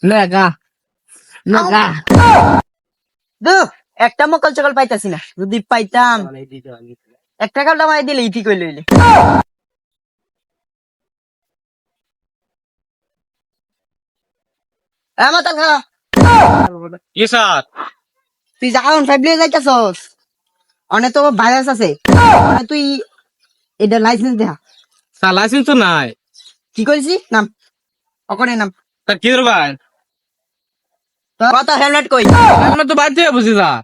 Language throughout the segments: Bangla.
নেগা নেগা দু একটা মকল চকল পাইতাছি না, যদি পাইতাম একটা কালটা মাই দিলে ঠিক হইলে হইলে। মাতাল খা, কি স্যার? তুই যখন ফাইভ লিয়ে যাইতাছস অনেক তো ভাইরাস আছে, মানে তুই এটা লাইসেন্স দেখা। স্যার লাইসেন্স তো নাই। কি করেছি নাম অকনে নাম তা কি ভাই? তোর কত হেলমেট কই? আমি তো বাড়িতে বুঝি স্যার।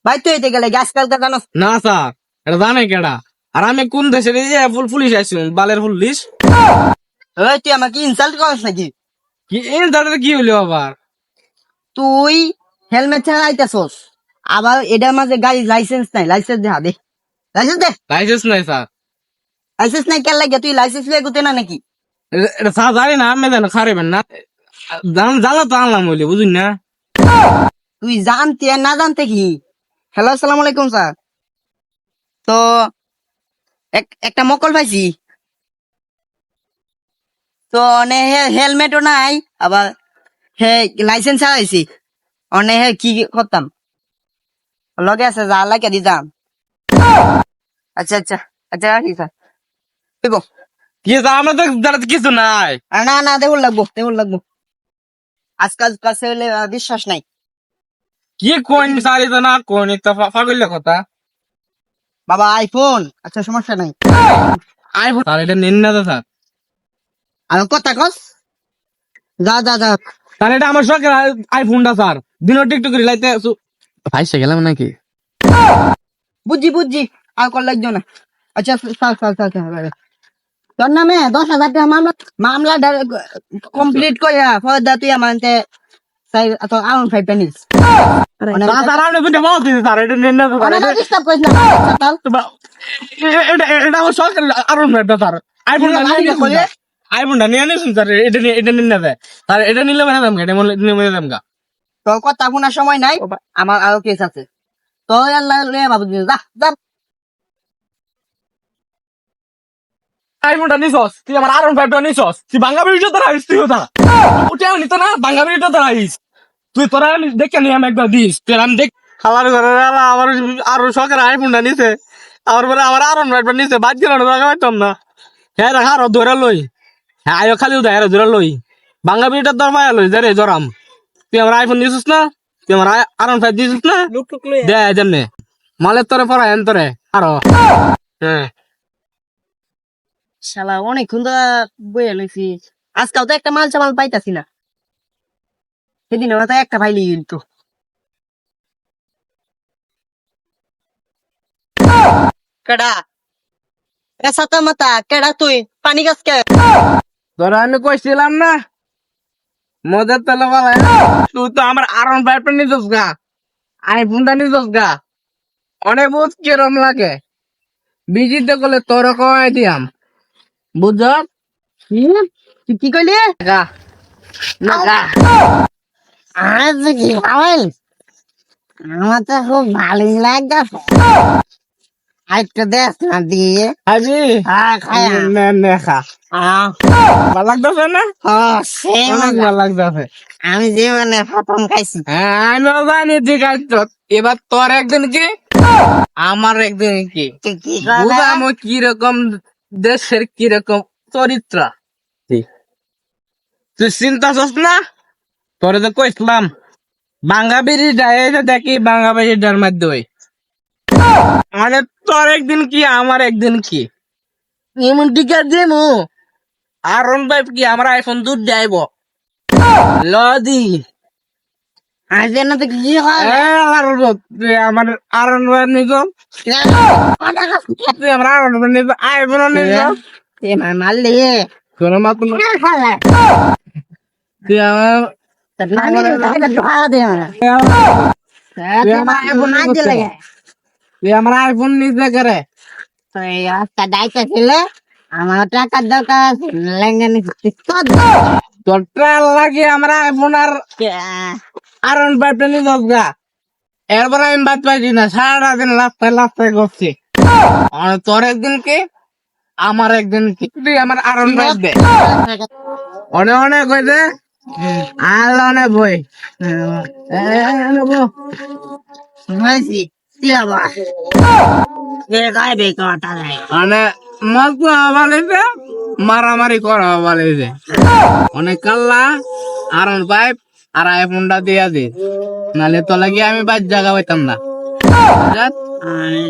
ভাই তুই এতে গেলে গ্যাস কালকা জানোস? না স্যার, এটা জানে কেডা? আর আমি কোন দেশের এই যে পুলিশ আইসুন, বালের পুলিশ। ওই তুই আমাকে ইনসাল্ট করস নাকি? কি এই দাঁড়াতে কি হইলো আবার? তুই হেলমেট ছাড়া আইতাছস, আবার এটার মাঝে গাড়ি লাইসেন্স নাই। লাইসেন্স দেখা দে, লাইসেন্স দে। লাইসেন্স নাই স্যার। লাইসেন্স নাই কেন লাগে? তুই লাইসেন্স লিয়ে গুতে না নাকি? এটা স্যার জানি না, আমি জানো খারেবেন না। জানো তো আনলাম বলি, বুঝুন না। তুই জানতে আর না জানতে কি? হ্যালো, আসসালামু আলাইকুম স্যার। তো একটা মকল পাইছি, তো হেলমেটও নাই, আবার হে লাইসেন্স ছাড়াইছি। অনে হে কি করতাম? লগে আছে যা লাগে দিতাম। আচ্ছা আচ্ছা আচ্ছা, ঠিক স্যার। বুঝব কি স্যার, আমরা তো দাঁড়াতে কিছু নাই। না না, দেউল লাগবো, দেউল লাগবো। আজকাল কাছে হলে বিশ্বাস নাই। কি কোন স্যার, এটা না কোন একটা ফাগল কথা। বাবা আইফোন, আচ্ছা সমস্যা নাই। আইফোন স্যার, এটা নিন না তো স্যার। আর কথা কস, যা যা যা। স্যার এটা আমার শখের আইফোনটা স্যার, দিনও টিকটক করে লাইতে ভাইসে গেলাম নাকি? বুঝছি বুঝছি, আর কল লাগছো না। আচ্ছা স্যার স্যার স্যার স্যার, তোর নামে 10,000 টাকা মামলা কমপ্লিট করিয়া ফয়দা তুই আমাকে আউন ফাইভ নিস। স্যার আপনি দুটো বলতে দিন স্যার, এটা নিন না তো স্যার। ডিস্টার্ব করিস না সকাল। এটা আমার শখের আরন একটা স্যার। আইফোনটা নিয়ে নিন স্যার। আইফোনটা নিয়ে নিন স্যার, এটা নিন না স্যার। এটা নিলে মানে দাম এটা নিলে দাম গা। তোর কথা শোনার সময় নাই, আমার আরো কেস আছে। তো আল্লাহ লইয়া বাবু যা যা। আইফোনটা নিছস, তুই আমার আরন ফাইভটা নিছস, তুই বাঙ্গা বিড়িটা তো রাখিস, তুই ওটা উঠেও নিত না, বাঙ্গা বিড়িটা তো রাখিস। তুই তোরা দেখে নি আমি একবার দিস, তুই আমি দেখ। খালার ঘরে আমার আরো শখের আইফোনটা নিছে, আমার বলে আমার আরন ফাইভটা নিছে, বাদ গেল না টাকা পাইতাম না। হ্যাঁ রাখা আরো ধরে লই, হ্যাঁ আয়ো খালি উদয় আরো ধরে লই, বাঙ্গা বিড়িটার দর পায়া লই যারে জরাম। তুই আমার আইফোন নিছিস না, তুই আমার আরন ফাইভ দিছিস না, দে যেমনে মালের তরে পড়ায় এন তরে আরো। হ্যাঁ শালা অনেকক্ষণ তো বইয়া লইছি, আজকাল তো একটা মাল চামাল পাইতাছি না। সেদিন ওরা তো একটা পাইলি কিন্তু। কেডা এসাতা মাতা, কেডা তুই? পানি গাছ কে? তোরা আমি কইছিলাম না মজার তেলে বলে, তুই তো আমার আরন ফাইভটা নিছিস গা, আইফোনটা নিছিস গা, অনেক বহুত কিরম লাগে বিজিতে করলে তোর কমাই দিয়াম, বুঝছ? তুই কি কইলি? গা না গা। আজ কি খাওয়াইল? আমার তো খুব ভালোই লাগছে। আরেকটা দেখ না দিয়ে। হাজি খায়া নে নে খা, ভালো লাগতেছে না? অনেক ভালো লাগতেছে। আমি জীবনে প্রথম খাইছি। হ্যাঁ আমিও জানি ঠিক আছে। এবার তোর একদিন কি আমার একদিন কি কি বুঝামো কিরকম দেশের কিরকম চরিত্র। তুই চিন্তা করছ না, তোরে তো কইছিলাম বাঙ্গা বিড়ি যায় দেখি বাঙ্গা বিড়িটার মধ্যে মানে তোর একদিন কি আমার একদিন কি এমন টিকা দেবো আরন ভাই কি আমার আইফোন দুধ যাইব লদি আজ না তো কি আমার আরন ভাই নিজ, তুই আমার আরন ভাই নিজ আইফোন নিজ মারলে তোর মাত্র তুই আমার আইফোন নিজে করে আমার টাকার দরকার আছে, লেঙ্গা নিচ্ছি। তোর ট্রাল লাগে আমার আইফোন আর আরন ভাইটা নিজ গা। এরপর আমি বাদ পাইছি না, সারাদিন লাফাই করছি। আর তোর একদিন কি আমার একদিন কি, তুই আমার আরন ভাই দে অনেক অনেক কইছে আল্লাহ না বই হয়েছি কি আবার গায়ে বেকারটা নাই মানে মস্ত বলেছে মারামারি করা বলেছে অনেক কাল্লা আর পাইপ আর আইফোনটা দিয়া দে নালে তো লাগি আমি বাদ জায়গা পাইতাম না আমি